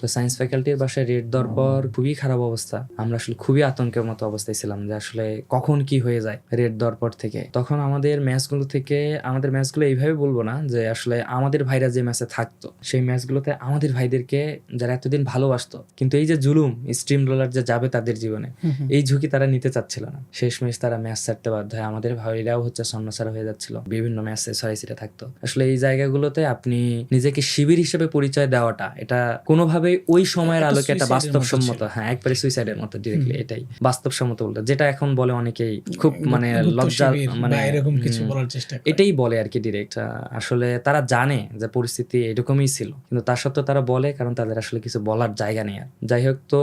তো সায়েন্স ফ্যাকাল্টির বাসায় রেড দেওয়ার পর খুবই খারাপ অবস্থা। আমরা আসলে খুবই আতঙ্কের মতো অবস্থায় ছিলাম যে আসলে কখন কি হয়ে যায় রেড দেওয়ার পর থেকে। তখন আমাদের ম্যাচগুলো এইভাবে বলবো না যে আসলে আমাদের ভাইরা যে ম্যাচে থাকতো সেই ম্যাচগুলোতে আমাদের ভাইদেরকে যারা এতদিন ভালোবাসতো, কিন্তু এই যে জুলুম স্ট্রিম রোলার যে যাবে তাদের জীবনে, এই ঝুঁকি তারা নিতে চাচ্ছিল না। শেষমেশ তারা ম্যাচ ছাড়তে বাধ্য হয়। আমাদের ভাইরাও সন্ন্যাসারা হয়ে যাচ্ছিল, বিভিন্ন ম্যাচে ছড়াইছিটে থাকতো। আসলে এই জায়গাগুলোতে আপনি নিজেকে শিবির হিসেবে পরিচয় দেওয়াটা, এটা কোনোভাবে ওই সময়ের আলোকে একটা বাস্তবসম্মত, হ্যাঁ একবারে সুইসাইডের মতো ডিরেক্টলি, এটাই বাস্তবসম্মত বলতে, যেটা এখন বলে অনেকেই খুব মানে লজ্জা, মানে এরকম কিছু বলার চেষ্টা করে, এটাই বলে আর কি ডিরেক্ট। আসলে তারা জানে যে পরিস্থিতি এরকমই ছিল, কিন্তু তার সত্ত্বেও তারা বলে কারণ তাদের আসলে কিছু বলার জায়গা নেই। আর যাই হোক, তো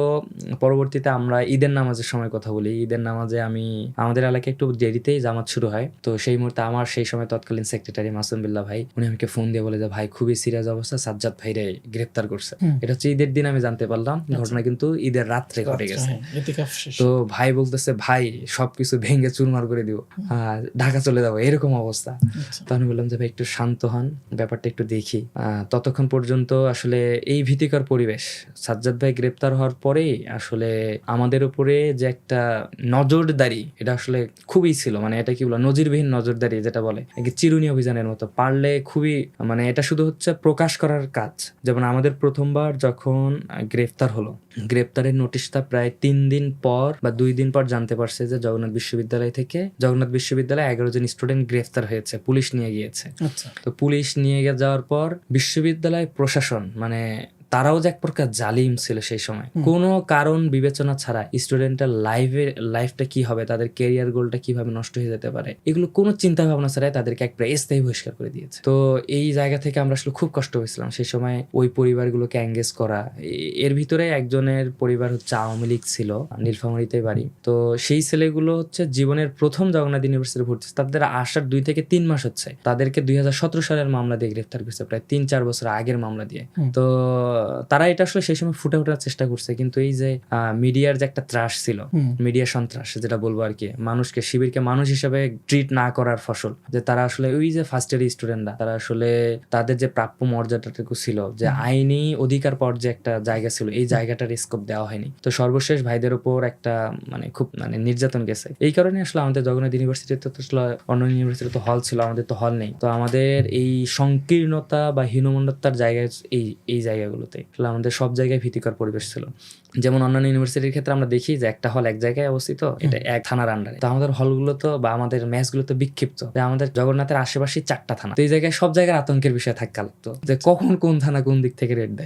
পরবর্তীতে আমরা ঈদের নামাজের সময় কথা বলি। ঈদের নামাজে আমাদের এলাকায় একটু দেরিতেই জামাত শুরু হয়। তো সেই মুহূর্তে আমার সেই সময় তৎকালীন সেক্রেটারি মাসুম বিল্লাহ ভাই, উনি আমাকে ফোন দিয়ে বলে যে ভাই খুবই সিরিয়াস অবস্থা, সাজ্জাদ ভাইরে গ্রেফতার করছে। এটা হচ্ছে ঈদের দিন আমি জানতে পারলাম, ঘটনা কিন্তু ঈদের রাত্রে ঘটে গেছে। তো ভাই বলতেছে ভাই সবকিছু ভেঙে চুরমার করে দিব, ঢাকা চলে যাবো, এরকম অবস্থা। তো আমি বললাম যে ভাই একটু শান্ত হন, ব্যাপারটা একটু দেখি। ততক্ষণ পর্যন্ত আসলে এই ভীতিকর পরিবেশ, সাজ্জাদ ভাই গ্রেপ্তার হওয়ার পরেই আসলে আমাদের উপরে যে একটা নজরদারি, এটা আসলে খুবই ছিল, মানে এটা কি বলা, নজিরবিহীন নজরদারি যেটা বলে, চিরুনি অভিযানের মতো। পারলে খুবই, মানে এটা শুধু হচ্ছে প্রকাশ করার কাজ। যেমন আমাদের প্রথমবার যখন গ্রেফতার হলো, গ্রেপ্তারের নোটিশটা প্রায় 3 দিন পর বা 2 দিন পর জানতে পারছে যে জগন্নাথ বিশ্ববিদ্যালয় 11 জন স্টুডেন্ট গ্রেফতার হয়েছে, পুলিশ নিয়ে গিয়েছে। তো পুলিশ নিয়ে যাওয়ার পর বিশ্ববিদ্যালয় প্রশাসন, মানে তারাও যে এক প্রকার জালিম ছিল সেই সময়। কোনো কারণ বিবেচনা ছাড়া স্টুডেন্টের লাইফটা কি হবে, তাদের ক্যারিয়ার গোলটা কিভাবে নষ্ট হয়ে যেতে পারে, এগুলো কোনো চিন্তা ভাবনা ছাড়াই তাদেরকে এক স্থায়ী বহিষ্কার করে দিয়েছে। তো এই জায়গা থেকে আমরা আসলে খুব কষ্ট হয়েছিলাম সেই সময় ওই পরিবারগুলোকে এঙ্গেজ করা। এর ভিতরে একজনের পরিবার হচ্ছে আওয়ামী লীগ ছিল, নীলফামারীতে বাড়ি। তো সেই ছেলেগুলো হচ্ছে জীবনের প্রথম জগন্নাথ ইউনিভার্সিটি ভর্তি, তাদের আসার 2 থেকে 3 মাস হচ্ছে, তাদেরকে 2017 সালের মামলা দিয়ে গ্রেফতার করছে, প্রায় 3-4 বছর আগের মামলা দিয়ে। তো তারা এটা আসলে সেই সময় ফুটে ওঠার চেষ্টা করছে, কিন্তু এই যে মিডিয়ার যে একটা ত্রাস ছিল, মিডিয়া সন্ত্রাস যেটা বলবো আর কি, মানুষকে, শিবিরকে মানুষ হিসেবে ট্রিট না করার ফসল, যে তারা আসলে ওই যে ফার্স্ট ইয়ার স্টুডেন্টরা, তারা আসলে তাদের যে প্রাপ্য মর্যাদাটুকু ছিল, যে আইনি অধিকার পাওয়ার যে একটা জায়গা ছিল, এই জায়গাটার স্কোপ দেওয়া হয়নি। তো সর্বশেষ ভাইদের উপর একটা খুব নির্যাতন গেছে। এই কারণে আসলে আমাদের জগন্নাথ ইউনিভার্সিটিতে তো অন্য ইউনিভার্সিটি তো হল ছিল, আমাদের তো হল নেই। তো আমাদের এই সংকীর্ণতা বা হীনমন্যতার জায়গায় এই জায়গাগুলোতে আসলে আমাদের সব জায়গায় ভীতিকর পরিবেশ ছিল। যেমন অন্যান্য ইউনিভার্সিটির ক্ষেত্রে আমরা দেখি যে একটা হল এক জায়গায় অবস্থিত, এটা এক থানার আন্ডারে। তো আমাদের হলগুলো তো বা আমাদের ম্যাচগুলো তো বিক্ষিপ্ত, আমাদের জগন্নাথের আশেপাশে 4টা থানা। তো এই জায়গায় সব জায়গায় আতঙ্কের বিষয় থাকা লাগতো যে কখন কোন থানা কোন দিক থেকে রেড দেয়।